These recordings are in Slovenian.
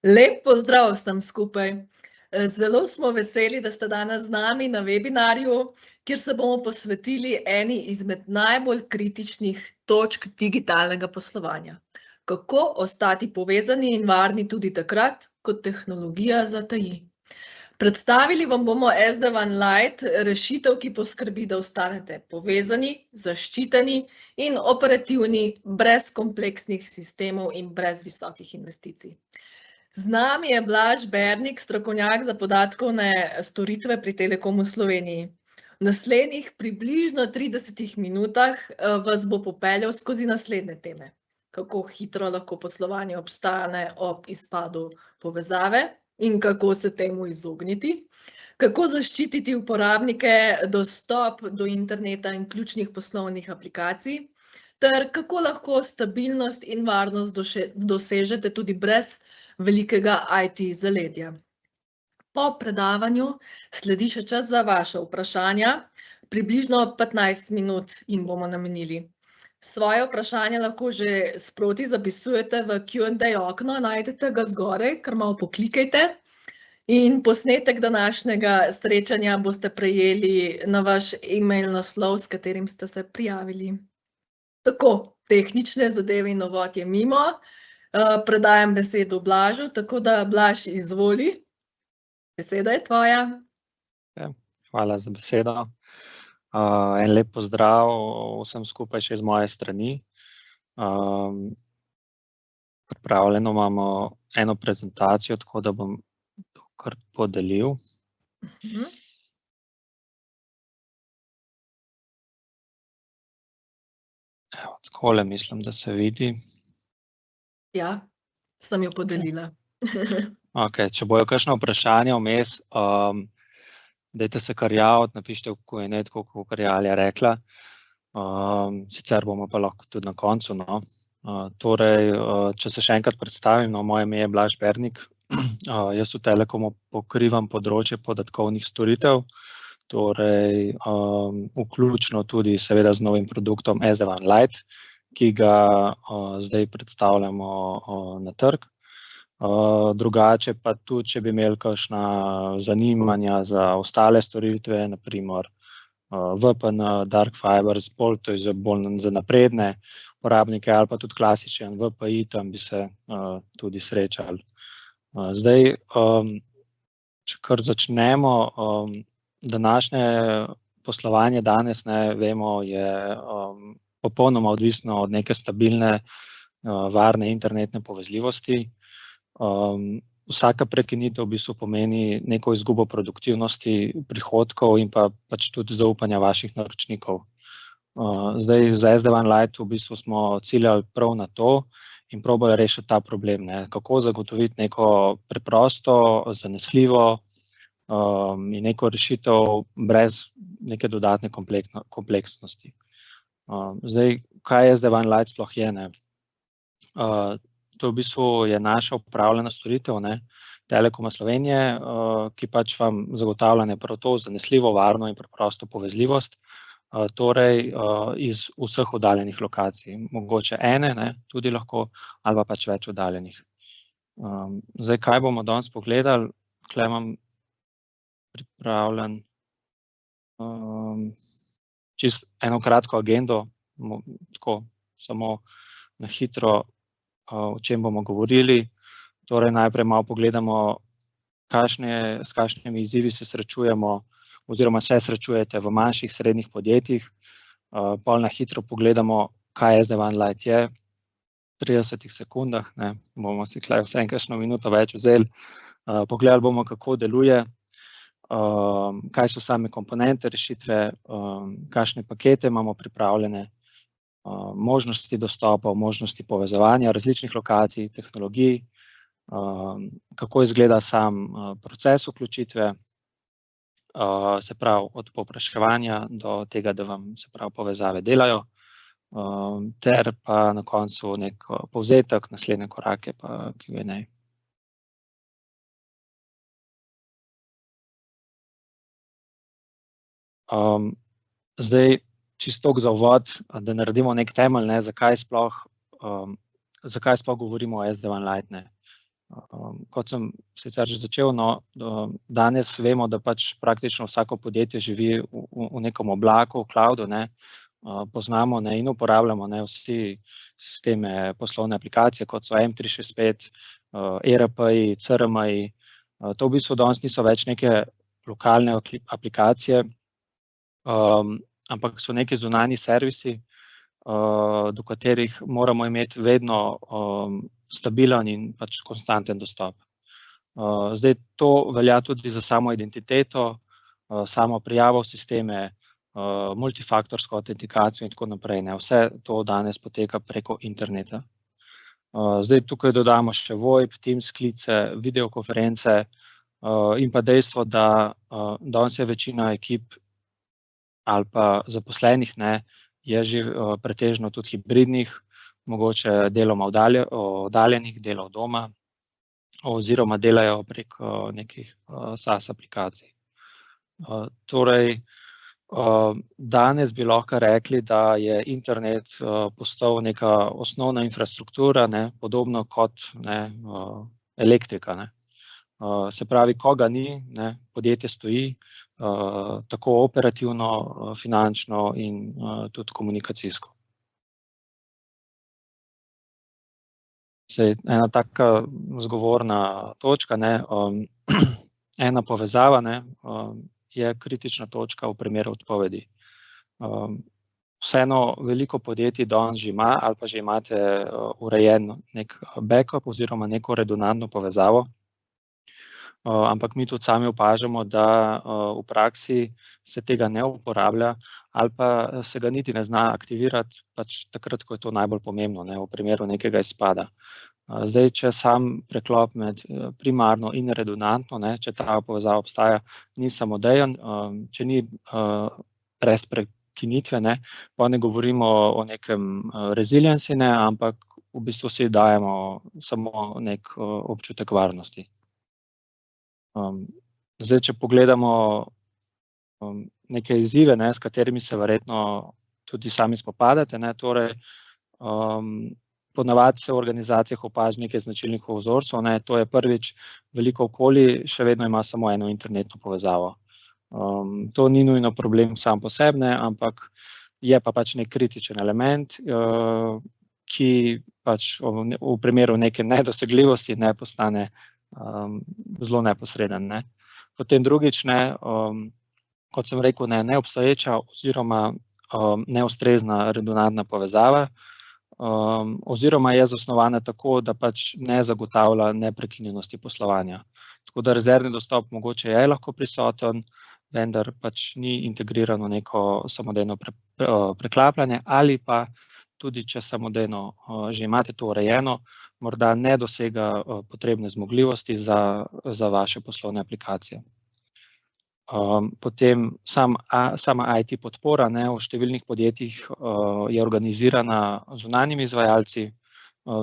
Lep pozdrav vsem skupaj. Zelo smo veseli, da ste danes z nami na webinarju, kjer se bomo posvetili eni izmed najbolj kritičnih točk digitalnega poslovanja. Kako ostati povezani in varni tudi takrat, ko tehnologija zataji. Predstavili vam bomo SD-WAN Lite, rešitev, ki poskrbi, da ostanete povezani, zaščiteni in operativni brez kompleksnih sistemov in brez visokih investicij. Z nami je Blaž Bernik, strokovnjak za podatkovne storitve pri Telekomu Sloveniji. V naslednjih približno 30 minutah vas bo popeljal skozi naslednje teme. Kako hitro lahko poslovanje obstane ob izpadu povezave in kako se temu izogniti. Kako zaščititi uporabnike, dostop do interneta in ključnih poslovnih aplikacij, ter kako lahko stabilnost in varnost dosežete tudi brez velikega IT zaledja. Po predavanju sledi še čas za vaša vprašanja, približno 15 minut jim bomo namenili. Svoje vprašanje lahko že sproti zapisujete v Q&A okno, najdete ga zgoraj, kar malo poklikajte. In posnetek današnjega srečanja boste prejeli na vaš e-mail naslov, s katerim ste se prijavili. Tako, tehnične zadeve in uvod je mimo. Predajam besedo Blažu, tako da Blaž, izvoli. Beseda je tvoja. Hvala za besedo. En lep pozdrav vsem skupaj še z moje strani. Pripravljeno imamo eno prezentacijo, tako da bom to kar podelil. Evo, takole mislim, da se vidi. Ja, sem jo podelila. Okej, če bojo kakšna vprašanja vmes, dajte se kar javiti, napišite v Q&A, tako kakor je Alja rekla. Sicer bomo pa lahko tudi na koncu, no. Torej, če se še enkrat predstavim, no, moje ime je Blaž Bernik. Jaz v Telekomu pokrivam področje podatkovnih storitev, torej vključno tudi seveda z novim produktom SD-WAN Lite, ki ga zdaj predstavljamo na trg. Drugače pa tudi, če bi imeli kakšna zanimanja za ostale storitve, na primer VPN, Dark Fiber, to je bolj za napredne uporabnike, ali pa tudi klasičen VPI, tam bi se tudi srečali. Zdaj, če kar začnemo, današnje poslovanje danes, vemo, je popolnoma odvisno od neke stabilne, varne internetne povezljivosti. Vsaka prekinitev v bistvu pomeni neko izgubo produktivnosti, prihodkov in pa pač tudi zaupanja vaših naročnikov. Zdaj, za SD-WAN Lite v bistvu smo ciljali prav na to in probali rešiti ta problem, kako zagotoviti neko preprosto, zanesljivo in neko rešitev brez neke dodatne kompleksnosti. Zdaj, kaj SD-WAN Lite sploh je, To v bistvu je naša upravljena storitev, Telekoma Slovenije, ki pač vam zagotavlja prav to zanesljivo, varno in preprosto povezljivost, torej iz vseh oddaljenih lokacij, mogoče ene, tudi lahko, ali pa pač več oddaljenih. Zdaj, kaj bomo danes pogledali? Tule imam pripravljen čisto eno kratko agendo, tako samo na hitro, o čem bomo govorili. Torej, najprej malo pogledamo, s kakšnimi izzivi se srečujemo oziroma se srečujete v manjših, srednjih podjetjih. Pol na hitro pogledamo, kaj SD-WAN Lite je, v 30 sekundah, bomo si tule vseeno kakšno minuto več vzeli. Pogledali bomo, kako deluje, kaj so same komponente rešitve, kakšne pakete imamo pripravljene, možnosti dostopa, možnosti povezovanja različnih lokacij, tehnologij, kako izgleda sam proces vključitve, se pravi od povpraševanja do tega, da vam se pravi povezave delajo, ter pa na koncu nek povzetek, naslednje korake pa Q&A. Zdaj, čisto za uvod, da naredimo nek temelj, zakaj sploh govorimo o SD-WAN Lite. Kot sem sicer že začel, danes vemo, da pač praktično vsako podjetje živi v nekem oblaku, v cloudu, ne. Poznamo, ne, in uporabljamo, ne, vsi sisteme, poslovne aplikacije, kot so M365, ERP-ji, CRM-ji. To v bistvu danes niso več neke lokalne aplikacije, ampak so neki zunanji servisi, do katerih moramo imeti vedno stabilen in pač konstanten dostop. Zdaj, to velja tudi za samo identiteto, samo prijavo v sisteme, multifaktorsko autentikacijo in tako naprej, ne. Vse to danes poteka preko interneta. Zdaj, tukaj dodamo še VoIP, Teams klice, videokonference, in pa dejstvo, da danes je večina ekip ali pa zaposlenih, ne, je že pretežno tudi hibridnih, mogoče deloma oddaljenih, dela od doma, oziroma delajo prek nekih SaaS aplikacij. Torej, danes bi lahko rekli, da je internet postal neka osnovna infrastruktura, ne, podobno kot, ne, elektrika, ne. Se pravi, ko ga ni, ne, podjetje stoji, tako operativno, finančno in tudi komunikacijsko. Zdaj, ena taka zgovorna točka, ne, ena povezava, ne, je kritična točka v primeru odpovedi. Vseeno veliko podjetij danes že ima ali pa že imate urejen nek backup oziroma neko redundantno povezavo, ampak mi tudi sami opažamo, da v praksi se tega ne uporablja ali pa se ga niti ne zna aktivirati pač takrat, ko je to najbolj pomembno, ne, v primeru nekega izpada. Zdaj, če sam preklop med primarno in redundantno, ne, če ta povezava obstaja, ni samodejen, če ni brez prekinitve, ne, pa ne govorimo o nekem resiliency, ne, ampak v bistvu si dajemo samo nek občutek varnosti. Zdaj, če pogledamo neke izzive, ne, s katerimi se verjetno tudi sami spopadate, ne, torej ponavadi se v organizacijah opazi nekaj značilnih vzorcev, ne, to je prvič, veliko okolij še vedno ima samo eno internetno povezavo. To ni nujno problem sam po sebi, ne, ampak je pa pač nek kritičen element, ki pač v primeru neke nedosegljivosti ne postane zelo neposreden, ne. Potem drugič, ne, kot sem rekel, ne, neobstoječa oziroma neustrezna redundantna povezava, oziroma je zasnovana tako, da pač ne zagotavlja neprekinjenosti poslovanja. Tako da rezervni dostop mogoče je lahko prisoten, vendar pač ni integriran v neko samodejno preklapljanje, ali pa tudi, če samodejno že imate to urejeno, morda ne dosega potrebne zmogljivosti za vaše poslovne aplikacije. Potem sama IT podpora, ne, v številnih podjetjih je organizirana z zunanjimi izvajalci,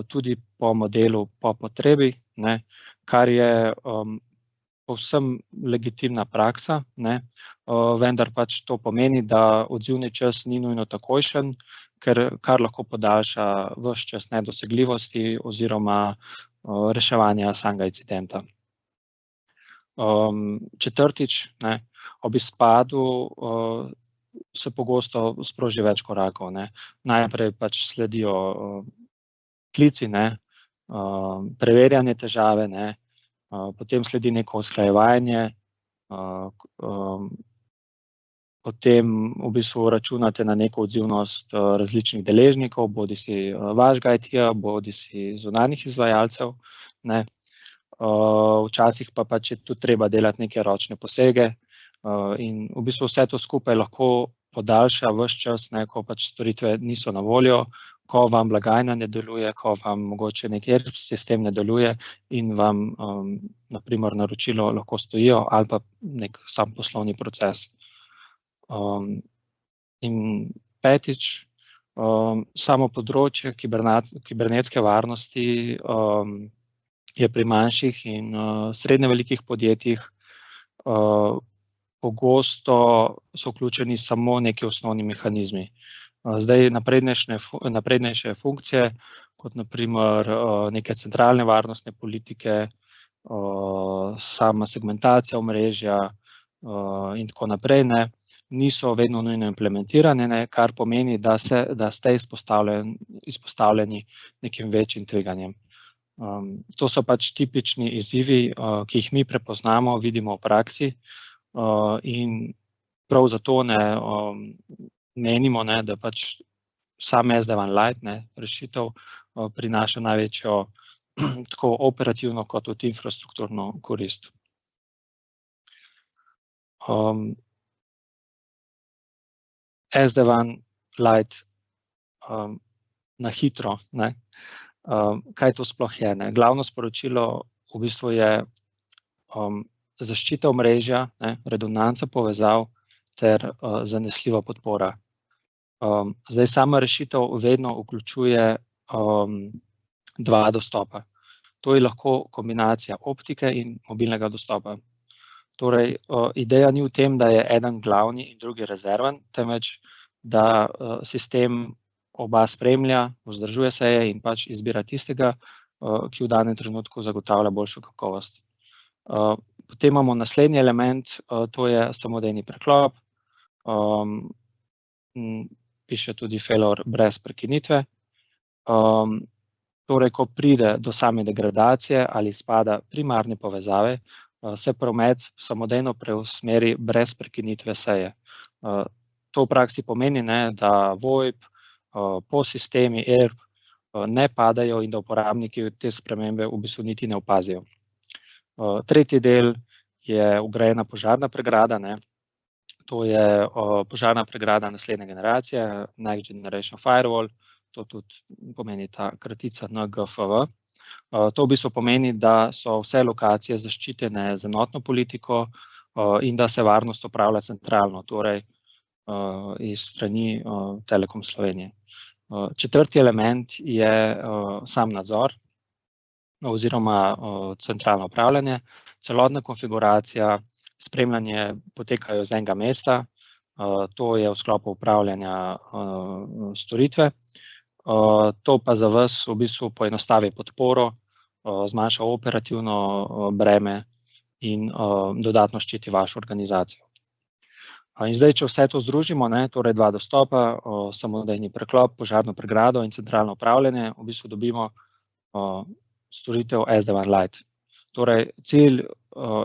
tudi po modelu po potrebi, ne, kar je povsem legitimna praksa, ne, vendar pač to pomeni, da odzivni čas ni nujno takojšen, kar lahko podaljša ves čas nedosegljivosti oziroma reševanja samega incidenta. Četrtič, ne, ob izpadu se pogosto sproži več korakov, ne. Najprej pač sledijo klici, ne, preverjanje težave, ne, potem sledi neko usklajevanje, potem v bistvu računate na neko odzivnost različnih deležnikov, bodisi vašega IT-ja, bodisi zunanjih izvajalcev, ne. Včasih pa pač je tudi treba delati neke ročne posege, in v bistvu vse to skupaj lahko podaljša ves čas, ne, ko pač storitve niso na voljo, ko vam blagajna ne deluje, ko vam mogoče neki sistem ne deluje in vam na primer naročilo lahko stojijo ali pa nek sam poslovni proces. In petič, samo področje kibernetske varnosti je pri manjših in srednje velikih podjetjih pogosto so vključeni samo neki osnovni mehanizmi. Zdaj naprednejše funkcije, kot naprimer neke centralne varnostne politike, sama segmentacija omrežja in tako naprej, ne, niso vedno nujno implementirane, ne, kar pomeni, da ste izpostavljeni nekim večjim tveganjem. To so pač tipični izzivi, ki jih mi prepoznamo, vidimo v praksi in prav zato menimo, ne, da pač sam SD-WAN Lite, ne, rešitev prinaša največjo tako operativno kot tudi infrastrukturno korist. SD-WAN Lite na hitro, ne. Kaj to sploh je, ne? Glavno sporočilo v bistvu je zaščita omrežja, ne, redundanca povezav ter zanesljiva podpora. Zdaj sama rešitev vedno vključuje dva dostopa. To je lahko kombinacija optike in mobilnega dostopa. Torej, ideja ni v tem, da je eden glavni in drugi rezerven, temveč da sistem oba spremlja, vzdržuje seje in pač izbira tistega, ki v danem trenutku zagotavlja boljšo kakovost. Potem imamo naslednji element, to je samodejni preklop. Piše tudi failure brez prekinitve. Torej, ko pride do same degradacije ali izpada primarne povezave, se promet samodejno preusmeri brez prekinitve seje. To v praksi pomeni, ne, da VoIP, podsistemi, ERP ne padajo in da uporabniki te spremembe v bistvu niti ne opazijo. Tretji del je vgrajena požarna pregrada, ne. To je požarna pregrada naslednje generacije, Next Generation Firewall, to tudi pomeni ta kratica NGFW. To v bistvu pomeni, da so vse lokacije zaščitene z enotno politiko in da se varnost opravlja centralno, torej iz strani Telekom Slovenije. Četrti element je sam nadzor oziroma centralno upravljanje. Celotna konfiguracija, spremljanje potekajo z enega mesta, to je v sklopu upravljanja storitve. To pa za vas v bistvu poenostavi podporo, zmanjša operativno breme in dodatno ščiti vašo organizacijo. In zdaj, če vse to združimo, ne, torej dva dostopa, samodejni preklop, požarno pregrado in centralno upravljanje, v bistvu dobimo storitev SD-WAN Lite. Torej, cilj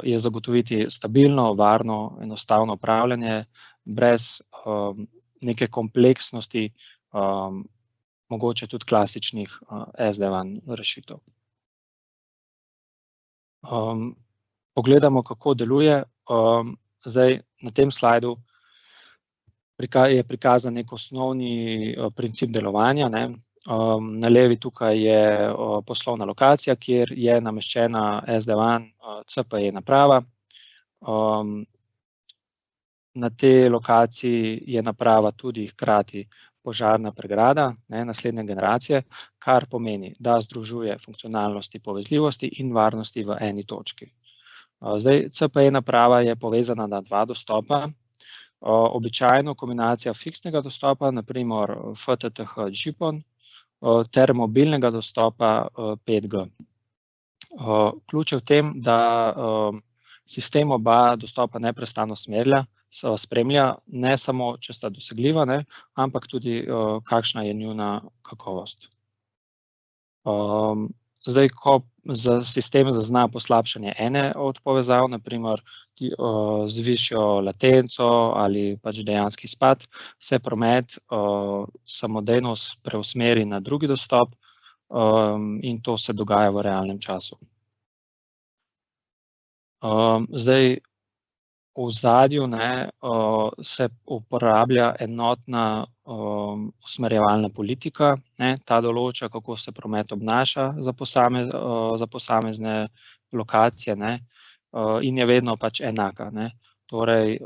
je zagotoviti stabilno, varno, enostavno upravljanje brez neke kompleksnosti, mogoče tudi klasičnih SD-WAN rešitev. Pogledamo, kako deluje. Zdaj, na tem slajdu je prikazan nek osnovni princip delovanja, ne. Na levi tukaj je poslovna lokacija, kjer je nameščena SD-WAN CPE naprava. Na tej lokaciji je naprava tudi hkrati požarna pregrada, ne, naslednje generacije, kar pomeni, da združuje funkcionalnosti, povezljivosti in varnosti v eni točki. Zdaj, CPE naprava je povezana na dva dostopa, običajno kombinacija fiksnega dostopa, naprimer FTTH GPON, ter mobilnega dostopa 5G. Ključ je v tem, da sistem oba dostopa neprestano spremlja, ne samo, če sta dosegljiva, ne, ampak tudi, kakšna je njuna kakovost. Zdaj, ko sistem zazna poslabšanje ene od povezav, naprimer z višjo latenco ali pač dejanski izpad, se promet samodejno preusmeri na drugi dostop in to se dogaja v realnem času. Zdaj, v ozadju, ne, se uporablja enotna usmerjevalna politika, ne, ta določa, kako se promet obnaša za posamezne lokacije, ne, in je vedno pač enaka, ne. Torej,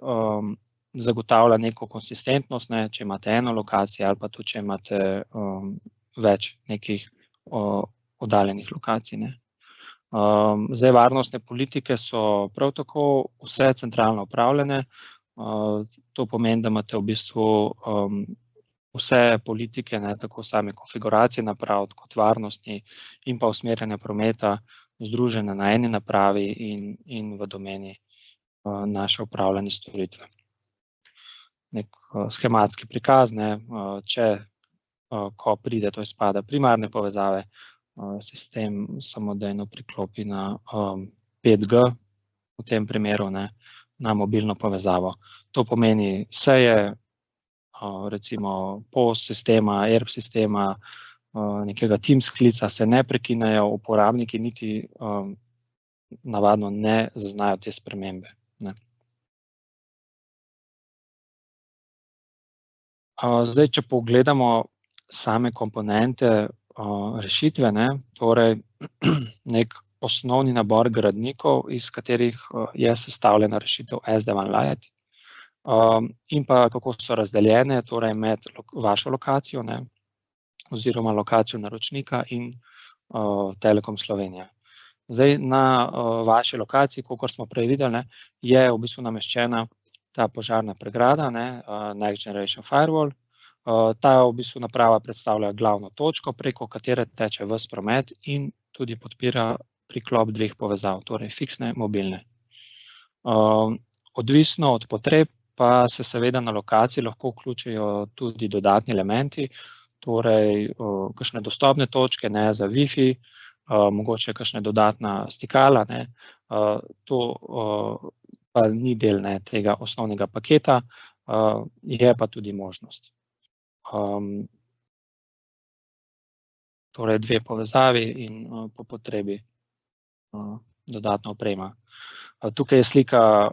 zagotavlja neko konsistentnost, ne, če imate eno lokacijo ali pa tudi, če imate več nekih oddaljenih lokacij, ne. Zdaj, varnostne politike so prav tako vse centralno upravljene. To pomeni, da imate v bistvu vse politike, tako same konfiguracije naprav, kot varnostni in pa usmerjanje prometa, združene na eni napravi in v domeni naše upravljanje storitve. Nek schematski prikaz, ko pride, to izpada primarne povezave, sistem samodejno priklopi na 5G, v tem primeru na mobilno povezavo. To pomeni seje, recimo POS sistema, ERP sistema, nekega Teams klica se ne prekinejo, uporabniki niti navadno ne zaznajo te spremembe. Zdaj, če pogledamo same komponente rešitve, torej nek osnovni nabor gradnikov, iz katerih je sestavljena rešitev SD-WAN Lite, in pa kako so razdeljene, torej med vašo lokacijo, oziroma lokacijo naročnika in Telekom Slovenija. Zdaj, na vaši lokaciji, kakor smo prej videli, je v bistvu nameščena ta požarna pregrada, Next Generation Firewall. Ta v bistvu naprava predstavlja glavno točko, preko katere teče ves promet in tudi podpira priklop dveh povezav, torej fiksne, mobilne. Odvisno od potreb pa se seveda na lokaciji lahko vključijo tudi dodatni elementi, torej kakšne dostopne točke za Wi-Fi, mogoče kakšne dodatna stikala, to pa ni del tega osnovnega paketa, je pa tudi možnost. Torej dve povezavi in po potrebi dodatna oprema. Tukaj je slika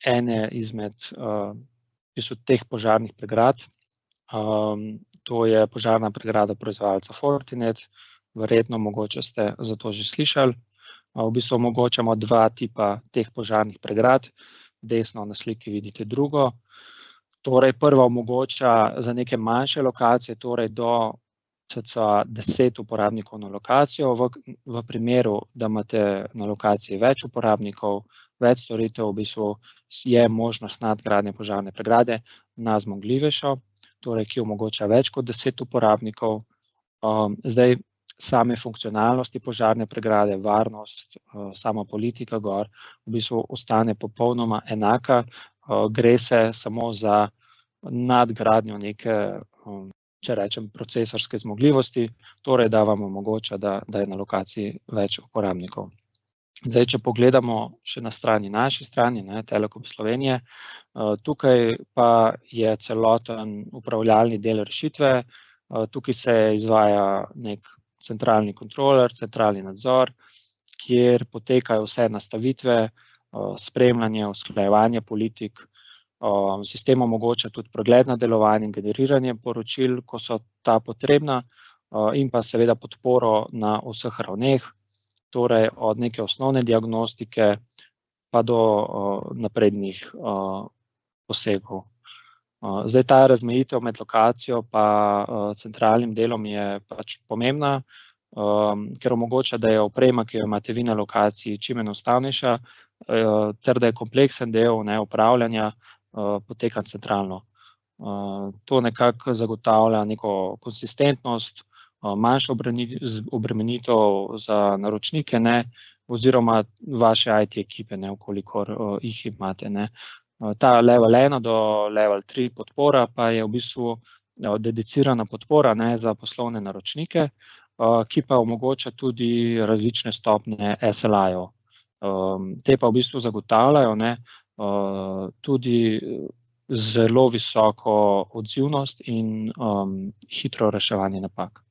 ene izmed teh požarnih pregrad. To je požarna pregrada proizvajalca Fortinet, verjetno mogoče ste za to že slišali. V bistvu omogočamo dva tipa teh požarnih pregrad, desno na sliki vidite drugo. Torej prva omogoča za neke manjše lokacije, torej do cca 10 uporabnikov na lokacijo, v primeru, da imate na lokaciji več uporabnikov, več storitev, v bistvu je možnost nadgradnje požarne pregrade na zmogljivejšo, torej ki omogoča več kot 10 uporabnikov. Zdaj, same funkcionalnosti požarne pregrade, varnost, sama politika gor, v bistvu ostane popolnoma enaka, gre se samo za nadgradnjo neke, če rečem, procesorske zmogljivosti, torej da vam omogoča, da je na lokaciji več uporabnikov. Zdaj, če pogledamo še na naši strani, Telekom Slovenije, tukaj pa je celoten upravljalni del rešitve, tukaj se izvaja nek centralni kontroler, centralni nadzor, kjer potekajo vse nastavitve, spremljanje, usklajevanje politik, sistem omogoča tudi pregledno delovanje in generiranje poročil, ko so ta potrebna, in pa seveda podporo na vseh ravneh, torej od neke osnovne diagnostike pa do naprednih posegov. Zdaj, ta razmejitev med lokacijo pa centralnim delom je pač pomembna, ker omogoča, da je oprema, ki jo imate vi na lokaciji, čim enostavnejša, ter da je kompleksen del upravljanja poteka centralno. To nekako zagotavlja neko konsistentnost, manjšo obremenitev za naročnike, oziroma vaše IT ekipe, vkolikor jih imate. Ta level 1 do level 3 podpora pa je v bistvu dedicirana podpora za poslovne naročnike, ki pa omogoča tudi različne stopnje SLA-jev. Te pa v bistvu zagotavljajo tudi zelo visoko odzivnost in hitro reševanje napak.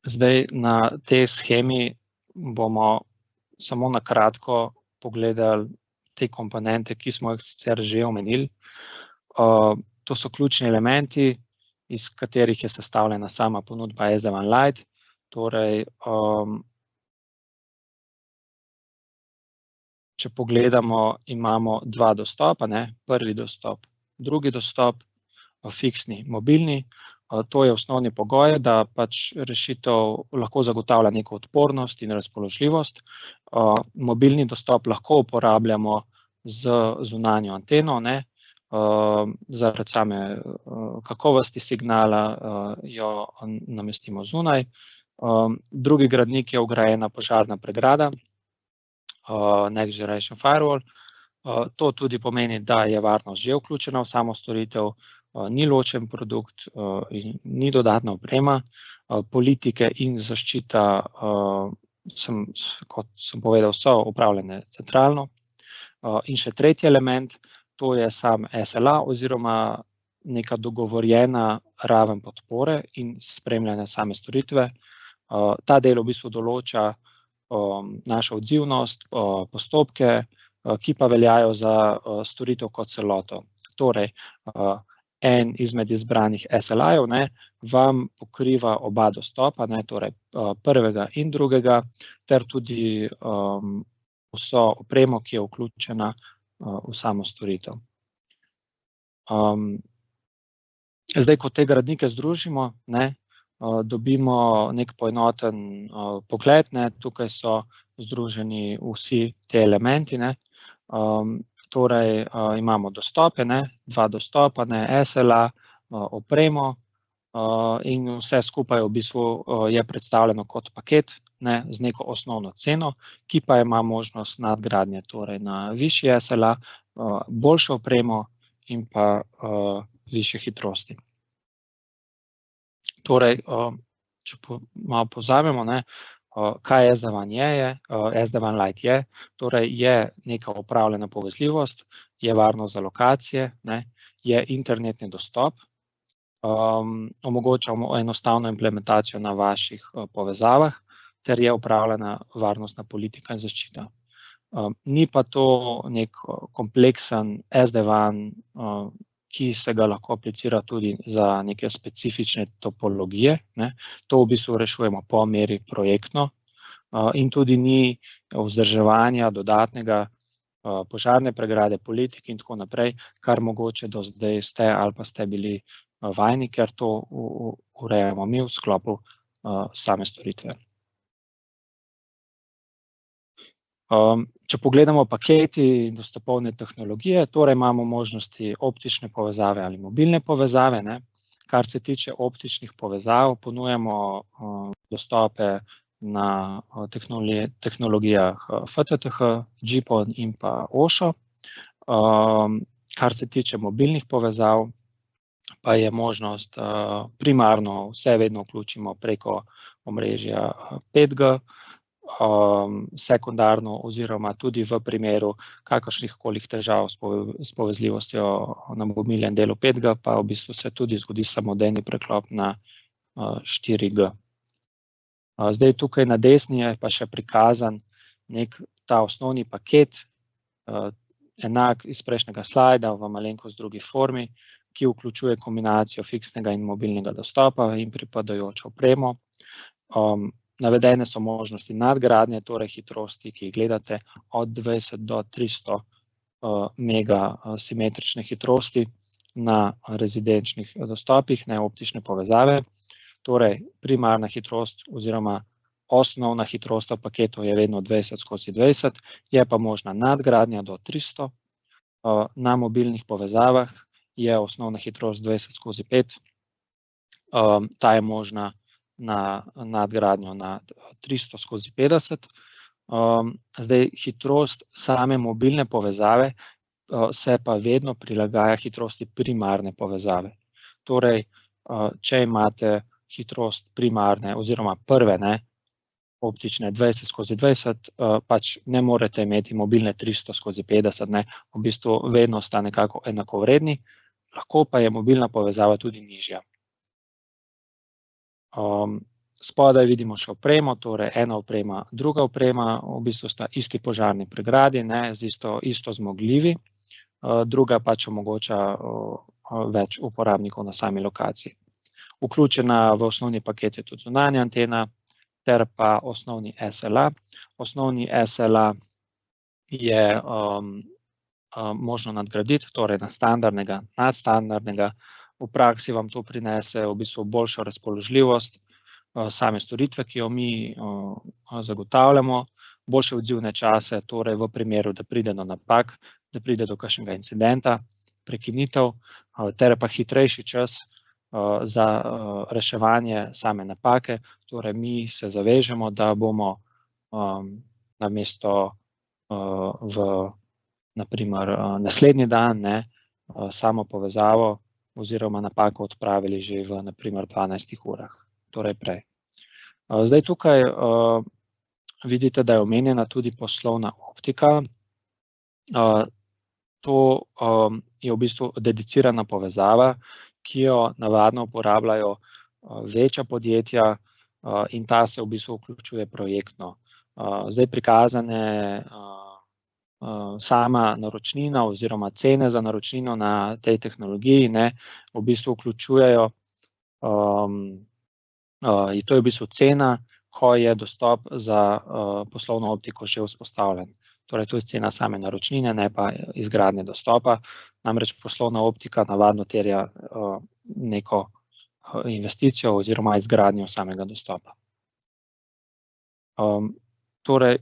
Zdaj, na tej shemi bomo samo na kratko pogledali te komponente, ki smo jih sicer že omenili. To so ključni elementi, iz katerih je sestavljena sama ponudba SD-WAN Lite. Torej, če pogledamo, imamo dva dostopa, prvi dostop, drugi dostop, fiksni, mobilni. To je osnovni pogoj, da pač rešitev lahko zagotavlja neko odpornost in razpoložljivost. Mobilni dostop lahko uporabljamo z zunanjo anteno, ne, zaradi same kakovosti signala jo namestimo zunaj. Drugi gradnik je vgrajena požarna pregrada, Next Generation Firewall. To tudi pomeni, da je varnost že vključena v samo storitev, ni ločen produkt in ni dodatna oprema. Politike in zaščita, kot sem povedal, so upravljene centralno. In še tretji element, to je sam SLA oziroma neka dogovorjena raven podpore in spremljanja same storitve. Ta del v bistvu določa našo odzivnost, postopke, ki pa veljajo za storitev kot celoto. Torej, en izmed izbranih SLA-jev vam pokriva oba dostopa, torej prvega in drugega, ter tudi vso opremo, ki je vključena v samo storitev. Zdaj, ko te gradnike združimo, dobimo nek poenoten pogled, tukaj so združeni vsi te elementi, torej imamo dostope, dva dostopa, SLA, opremo in vse skupaj v bistvu je predstavljeno kot paket z neko osnovno ceno, ki pa ima možnost nadgradnje, torej na višji SLA, boljšo opremo in pa višje hitrosti. Torej, če malo povzamemo, kaj SD-WAN je, SD-WAN Lite je, torej je neka upravljena povezljivost, je varnost za lokacije, je internetni dostop, omogočamo enostavno implementacijo na vaših povezavah, ter je upravljena varnostna politika in zaščita. Ni pa to nek kompleksen SD-WAN, ki se ga lahko aplicira tudi za neke specifične topologije. To v bistvu rešujemo po meri projektno in tudi ni vzdrževanja dodatnega požarne pregrade, politik in tako naprej, kar mogoče do zdaj ste ali pa ste bili vajeni, ker to urejamo mi v sklopu same storitve. Če pogledamo paketi in dostopovne tehnologije, torej imamo možnosti optične povezave ali mobilne povezave. Kar se tiče optičnih povezav, ponujamo dostope na tehnologijah FTTH, GPON in pa OSHA. Kar se tiče mobilnih povezav, pa je možnost primarno vse vedno vključimo preko omrežja 5G, sekundarno oziroma tudi v primeru kakršnihkoli težav s povezljivostjo na mobilnem delu 5G, pa v bistvu se tudi zgodi samodejni preklop na 4G. Zdaj tukaj na desni je pa še prikazan ta osnovni paket, enak iz prejšnjega slajda v malenkost drugi formi, ki vključuje kombinacijo fiksnega in mobilnega dostopa in pripadajočo opremo. Navedene so možnosti nadgradnje, torej hitrosti, ki jih gledate, od 20 do 300 mega simetrične hitrosti na rezidenčnih dostopih, optične povezave. Torej, primarna hitrost oziroma osnovna hitrost v paketu je vedno 20/20, je pa možna nadgradnja do 300. Na mobilnih povezavah je osnovna hitrost 20/5, ta je možna na nadgradnjo na 300/50. Zdaj, hitrost same mobilne povezave se pa vedno prilagaja hitrosti primarne povezave. Torej, če imate hitrost primarne oziroma prve optične 20/20, pač ne morete imeti mobilne 300/50, v bistvu vedno sta nekako enakovredni, lahko pa je mobilna povezava tudi nižja. Spodaj vidimo še opremo, torej ena oprema, druga oprema, v bistvu sta isti požarni pregradi, isto zmogljivi, druga pač omogoča več uporabnikov na sami lokaciji. Vključena v osnovni paket je tudi zunanja antena, ter pa osnovni SLA. Osnovni SLA je možno nadgraditi, torej na standardnega, nadstandardnega. V praksi vam to prinese v bistvu boljšo razpoložljivost same storitve, ki jo mi zagotavljamo, boljše odzivne čase, torej v primeru, da pride do napak, da pride do kakšnega incidenta, prekinitev, ter pa hitrejši čas za reševanje same napake. Torej, mi se zavežemo, da bomo namesto naprimer naslednji dan samo povezavo oziroma napako odpravili že v naprimer 12 urah, torej prej. Zdaj tukaj vidite, da je omenjena tudi poslovna optika. To je v bistvu dedicirana povezava, ki jo navadno uporabljajo večja podjetja in ta se v bistvu vključuje projektno. Zdaj prikazane sama naročnina oziroma cene za naročnino na tej tehnologiji v bistvu vključujejo, to je v bistvu cena, ko je dostop za poslovno optiko že vzpostavljen. Torej, to je cena same naročnine, ne pa izgradnje dostopa. Namreč poslovna optika navadno terja neko investicijo oziroma izgradnjo samega dostopa. Torej,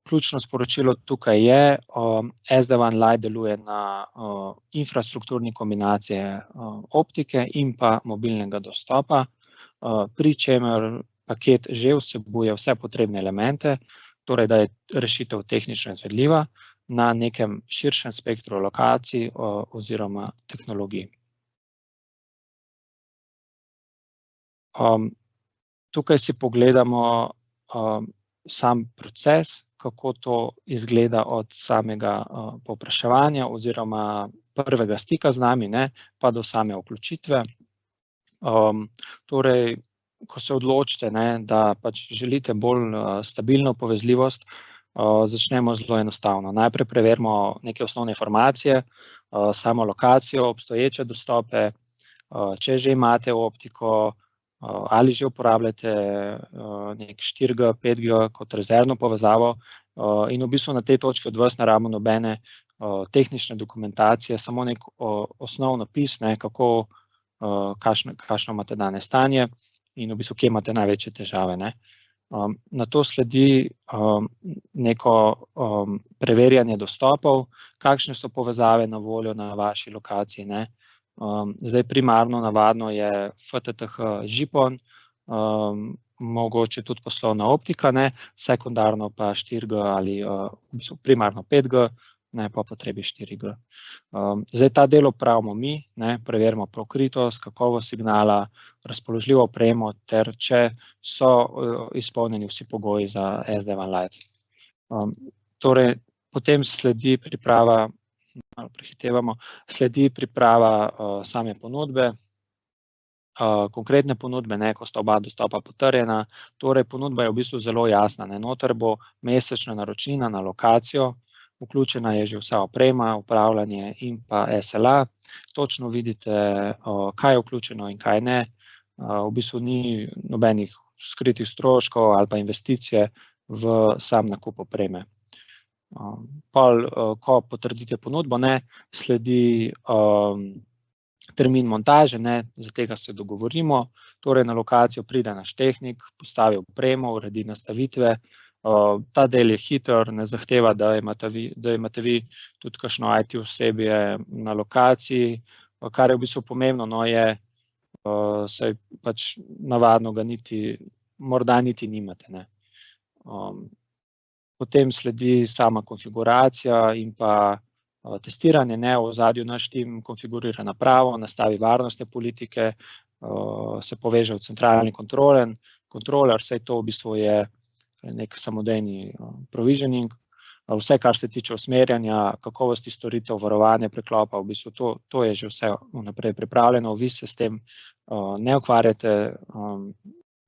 ključno sporočilo tukaj je, SD-WAN Lite deluje na infrastrukturni kombinaciji optike in pa mobilnega dostopa, pri čemer paket že vsebuje vse potrebne elemente, torej da je rešitev tehnično izvedljiva na nekem širšem spektru lokacij oziroma tehnologij. Tukaj si pogledamo sam proces, kako to izgleda od samega povpraševanja oziroma prvega stika z nami, pa do same vključitve. Torej, ko se odločite, da pač želite bolj stabilno povezljivost, začnemo zelo enostavno. Najprej preverimo neke osnovne informacije, samo lokacijo, obstoječe dostope, če že imate optiko, ali že uporabljate nek 4G, 5G kot rezervno povezavo in v bistvu na tej točki od vas ne rabimo nobene tehnične dokumentacije, samo nek osnovno opis, kako, kakšno imate danes stanje in v bistvu, kje imate največje težave. Nato sledi neko preverjanje dostopov, kakšne so povezave na voljo na vaši lokaciji. Zdaj primarno navadno je FTTH GPON, mogoče tudi poslovna optika, sekundarno pa 4G ali v bistvu primarno 5G, po potrebi 4G. Zdaj ta del opravimo mi, preverimo pokritost, kakovost signala, razpoložljivo opremo ter če so izpolnjeni vsi pogoji za SD-WAN Lite. Torej, potem sledi priprava, malo prehitevamo, sledi priprava same ponudbe, konkretne ponudbe, ko sta oba dostopa potrjena. Torej, ponudba je v bistvu zelo jasna, noter bo mesečna naročnina na lokacijo, vključena je že vsa oprema, upravljanje in pa SLA. Točno vidite, kaj je vključeno in kaj ne. V bistvu ni nobenih skritih stroškov ali pa investicije v sam nakup opreme. Ko potrdite ponudbo, sledi termin montaže, za tega se dogovorimo. Torej, na lokacijo pride naš tehnik, postavi opremo, uredi nastavitve. Ta del je hiter, ne zahteva, da imate vi tudi kakšno IT osebje na lokaciji, kar je v bistvu pomembno, je, saj pač navadno ga morda niti nimate. Potem sledi sama konfiguracija in pa testiranje, v ozadju naš tim konfigurira napravo, nastavi varnostne politike, se poveže v centralni kontroler, saj to v bistvu je nek samodejni provisioning. Vse, kar se tiče usmerjanja, kakovosti storitev, varovanja preklopa, v bistvu to je že vse vnaprej pripravljeno, vi se s tem ne ukvarjate,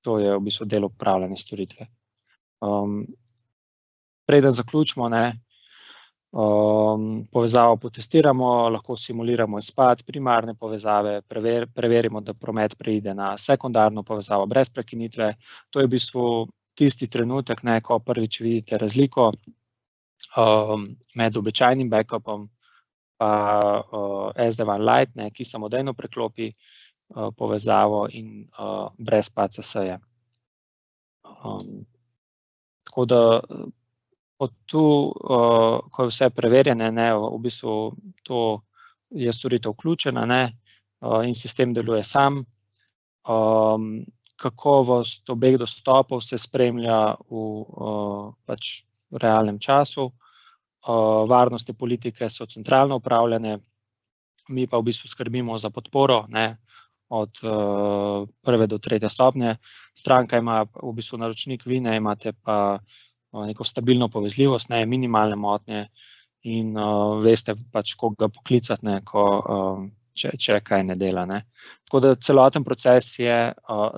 to je v bistvu del upravljanja storitve. Preden zaključimo, povezavo potestiramo, lahko simuliramo izpad primarne povezave, preverimo, da promet preide na sekundarno povezavo brez prekinitve. To je v bistvu tisti trenutek, ko prvič vidite razliko med običajnim backupom pa SD-WAN Lite, ki samodejno preklopi povezavo in brez PACS-ja. Tako da od tu, ko je vse preverjene, ne, v bistvu to je storitev vključena, ne, in sistem deluje sam. Kakovost obeh dostopov se spremlja v pač realnem času. Varnostne politike so centralno upravljane, mi pa v bistvu skrbimo za podporo, ne, od prve do tretje stopnje. Stranka ima, v bistvu naročnik vi, ne, imate pa neko stabilno povezljivost, ne, minimalne motnje in veste pač, koga poklicati, ne, če kaj ne dela, ne. Tako da celoten proces je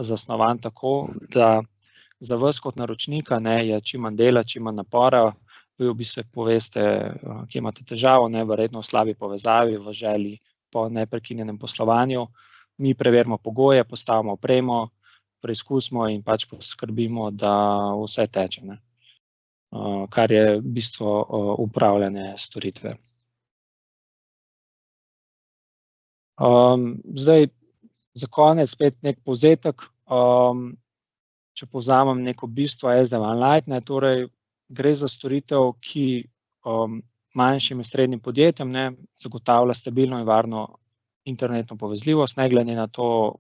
zasnovan tako, da za vas kot naročnika, ne, je čim manj dela, čim manj napora, vi v bistvu poveste, kje imate težavo, ne, verjetno v slabi povezavi, v želji po neprekinjenem poslovanju. Mi preverimo pogoje, postavimo opremo, preizkusimo in pač poskrbimo, da vse teče, ne. Kar je bistvo upravljanja storitve. Zdaj, za konec spet nek povzetek, če povzamem neko bistvo SD-WAN Lite, ne, torej gre za storitev, ki manjšim in srednjim podjetjem, ne, zagotavlja stabilno in varno internetno povezljivost, ne glede na to,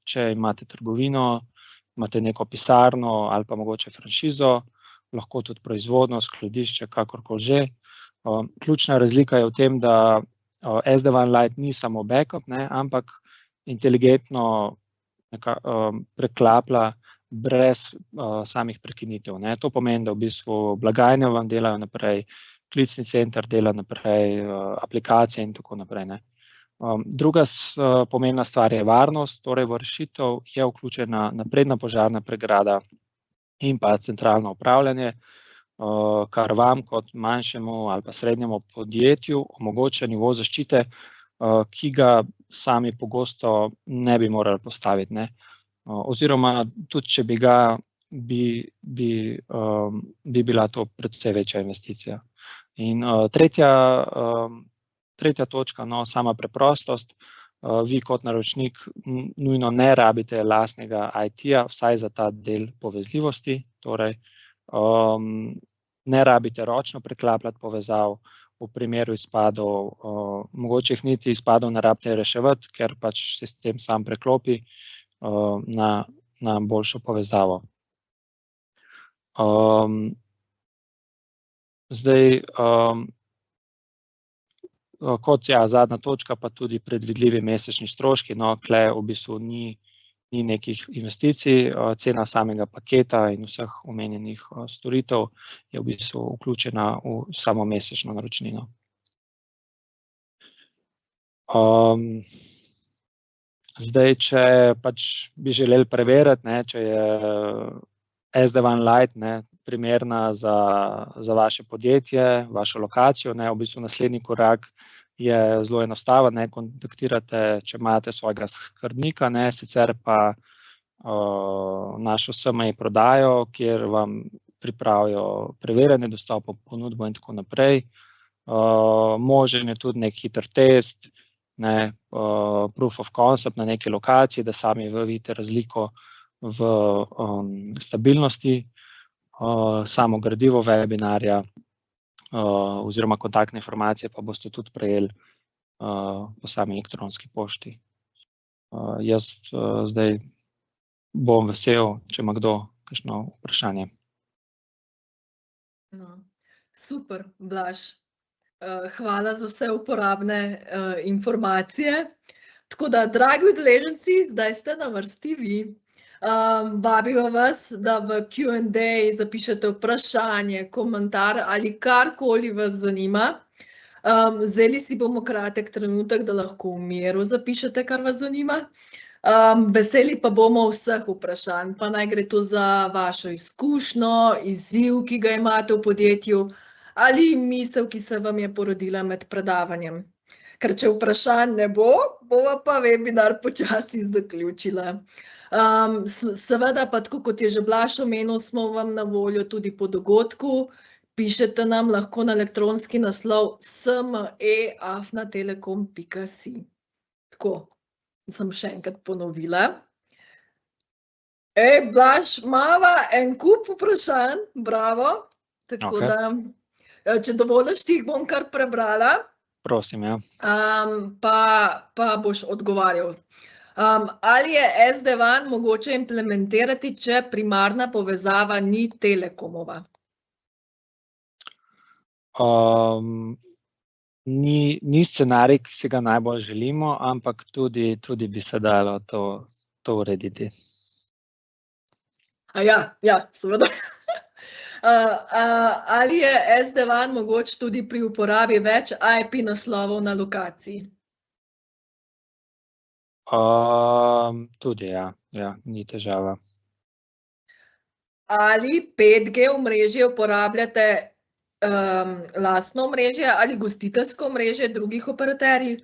če imate trgovino, imate neko pisarno ali pa mogoče franšizo, lahko tudi proizvodno, skladišče, kakorkoli že. Ključna razlika je v tem, da SD-WAN Lite ni samo backup, ne, ampak inteligentno preklaplja brez samih prekinitev, ne. To pomeni, da v bistvu blagajne vam delajo naprej, klicni center dela naprej, aplikacije in tako naprej, ne. Druga pomembna stvar je varnost, torej v rešitev je vključena napredna požarna pregrada in pa centralno upravljanje, kar vam kot manjšemu ali pa srednjemu podjetju omogoča nivo zaščite, ki ga sami pogosto ne bi morali postaviti, ne. Oziroma tudi, če bi ga, bi bila to precej večja investicija. In tretja točka, no, sama preprostost. Vi kot naročnik nujno ne rabite lastnega IT-ja, vsaj za ta del povezljivosti, torej ne rabite ročno preklapljati povezav, v primeru izpadov, mogoče jih niti izpadov ne rabite reševati, ker pač sistem sam preklopi na boljšo povezavo. Zdaj, kot zadnja točka, pa tudi predvidljivi mesečni stroški, no, tule v bistvu ni nekih investicij, cena samega paketa in vseh omenjenih storitev je v bistvu vključena v samo mesečno naročnino. Zdaj, če pač bi želeli preveriti, ne, če je SD-WAN Lite, ne, primerna za vaše podjetje, vašo lokacijo, ne, v bistvu naslednji korak je zelo enostaven, ne, kontaktirate, če imate svojega skrbnika, ne, sicer pa našo SMI prodajo, kjer vam pripravijo preverjanje dostopov, ponudbo in tako naprej. Možen je tudi nek hiter test, ne, proof of concept na neki lokaciji, da sami vidite razliko v stabilnosti, samo gradivo webinarja oziroma kontaktne informacije pa boste tudi prejeli po sami elektronski pošti. Jaz zdaj bom vesel, če ima kdo kakšno vprašanje. No, super, Blaž. Hvala za vse uporabne informacije. Tako da, dragi udeleženci, zdaj ste na vrsti vi. Vabimo vas, da v Q&A zapišete vprašanje, komentar ali karkoli vas zanima. Vzeli si bomo kratek trenutek, da lahko v miru zapišete, kar vas zanima. Veseli pa bomo vseh vprašanj, pa naj gre to za vašo izkušnjo, izziv, ki ga imate v podjetju, ali misel, ki se vam je porodila med predavanjem. Ker če vprašanj ne bo, bova pa webinar počasi zaključila. Seveda pa, tako kot je že Blaž omenil, smo vam na voljo tudi po dogodku. Pišete nam lahko na elektronski naslov sme@telekom.si. Tako, sem še enkrat ponovila. Blaž, imava en kup vprašanj, bravo. Tako da Če dovoliš, ti jih bom kar prebrala, Prosim, ja. pa boš odgovarjal. Ali je SD-WAN mogoče implementirati, če primarna povezava ni Telekomova? Ni scenarij, ki si ga najbolj želimo, ampak tudi bi se dalo to urediti. Ja, seveda. Ali je SD-WAN mogoč tudi pri uporabi več IP naslovov na lokaciji? Tudi, ja, ni težava. Ali 5G omrežje uporabljate lastno omrežje ali gostiteljsko omrežje drugih operaterjev?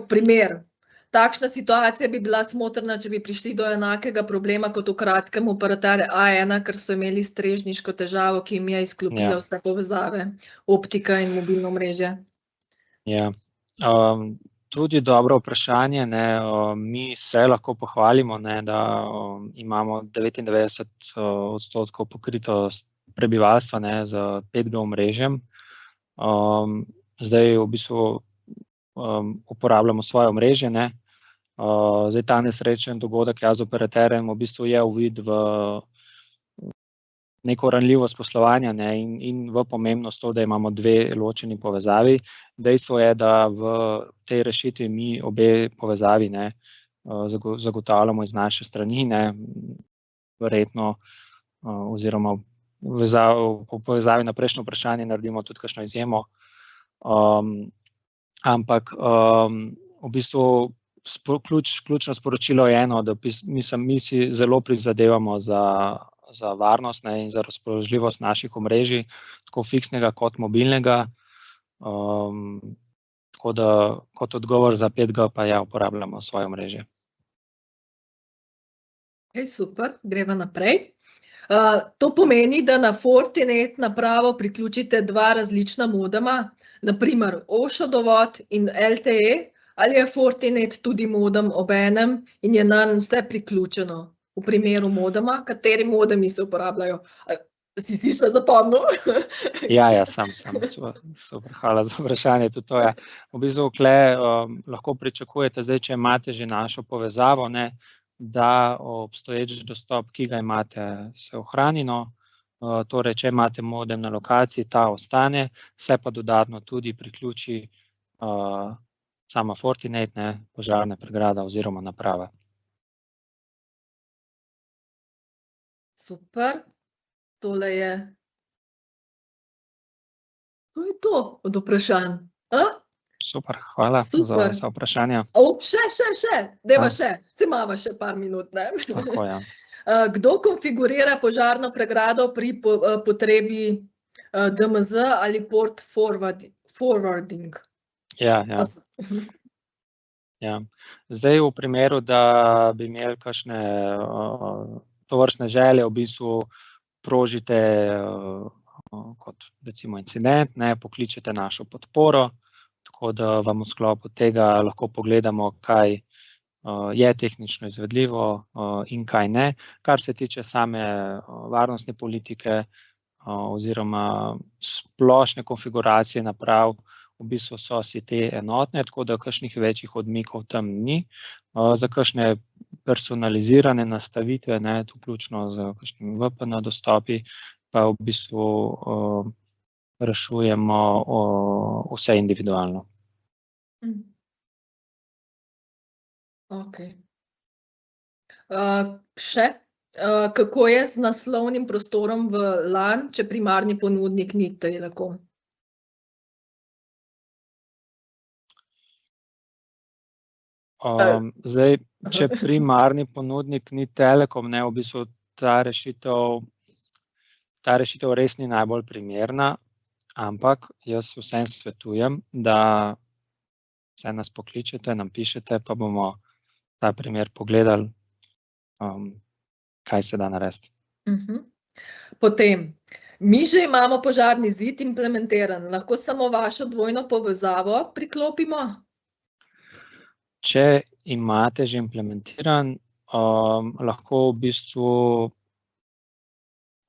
Primer. Takšna situacija bi bila smotrna, če bi prišli do enakega problema kot v kratkem operater A1, ker so imeli strežniško težavo, ki jim je izklopila vse povezave, optika in mobilno omrežje. Ja, tudi dobro vprašanje, ne, mi se lahko pohvalimo, ne, da imamo 99% pokritost prebivalstva, ne, z 5G omrežjem. Zdaj v bistvu uporabljamo svoje omrežje, ne. Zdaj ta nesrečen dogodek z operaterjem v bistvu je uvid v neko ranljivost poslovanja, ne, in v pomembnost to, da imamo dve ločeni povezavi. Dejstvo je, da v tej rešitvi mi obe povezavi, ne, zagotavljamo iz naše strani, ne, verjetno oziroma v povezavi na prejšnje vprašanje naredimo tudi kakšno izjemo. Ampak v bistvu ključno sporočilo je eno, da mi si zelo prizadevamo za varnost, ne, in za razpoložljivost naših omrežij, tako fiksnega kot mobilnega. Tako da kot odgovor za 5G pa ja, uporabljamo svoje omrežje. Super, greva naprej. To pomeni, da na Fortinet napravo priključite dva različna modema, na primer OŠO dovod in LTE, ali je Fortinet tudi modem obenem in je nanj vse priključeno? V primeru modema, kateri modemi se uporabljajo? Si še zapomnil? Ja, sam, super, hvala za vprašanje, tudi to je. V bistvu tule lahko pričakujete, zdaj, če imate že našo povezavo, ne, da obstoječ dostop, ki ga imate, se ohrani, no. Torej, če imate modem na lokaciji, ta ostane, se pa dodatno tudi priključi sama Fortinet, ne, požarna pregrada oziroma naprava. Super, tole je. To je to od vprašanj. Super, hvala za vsa vprašanja. Še, dajva še, saj imava še par minut, ne? Tako, ja. Kdo konfigurira požarno pregrado pri potrebi DMZ ali port forwarding? Ja. Zdaj v primeru, da bi imeli kakšne tovrstne želje, v bistvu prožite kot recimo incident, ne, pokličete našo podporo, tako da vam v sklopu tega lahko pogledamo, kaj je tehnično izvedljivo in kaj ne. Kar se tiče same varnostne politike oziroma splošne konfiguracije naprav, v bistvu so si te enotne, tako da kakšnih večjih odmikov tam ni. Za kakšne personalizirane nastavitve, ne, vključno z kakšnimi VPN dostopi, pa v bistvu rešujemo vse individualno. Okej. Še, kako je z naslovnim prostorom v LAN, če primarni ponudnik ni Telekom? Zdaj, če primarni ponudnik ni Telekom, ne, v bistvu ta rešitev res ni najbolj primerna, ampak jaz vsem svetujem, da vse nas pokličete, nam pišete, pa bomo ta primer pogledali, kaj se da narediti. Potem, mi že imamo požarni zid implementiran, lahko samo vašo dvojno povezavo priklopimo? Če imate že implementiran, lahko v bistvu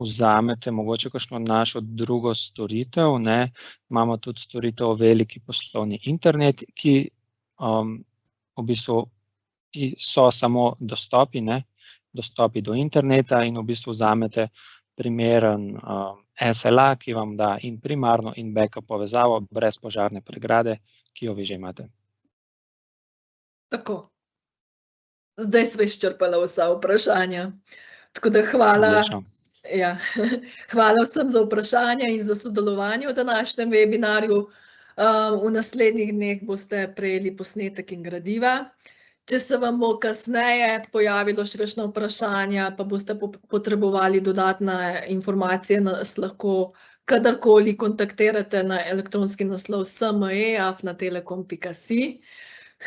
vzamete mogoče kakšno našo drugo storitev, ne. Imamo tudi storitev Veliki poslovni internet, ki v bistvu so samo dostopi, ne, dostopi do interneta in v bistvu vzamete primeren SLA, ki vam da in primarno in backup povezavo brez požarne pregrade, ki jo vi že imate. Tako. Zdaj sva izčrpala vsa vprašanja. Tako da hvala. Odlično. Ja, hvala vsem za vprašanja in za sodelovanje v današnjem webinarju. V naslednjih dneh boste prejeli posnetek in gradiva. Če se vam bo kasneje pojavilo še kakšno vprašanja, pa boste potrebovali dodatne informacije, nas lahko kadarkoli kontaktirate na elektronski naslov sme@telekom.si.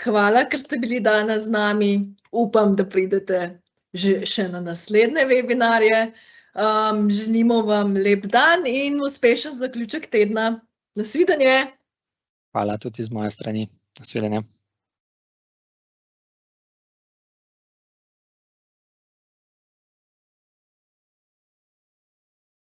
Hvala, ker ste bili danes z nami. Upam, da pridete še na naslednje webinarje. Želimo vam lep dan in uspešen zaključek tedna. Nasvidenje. Hvala tudi z moje strani. Nasvidenje.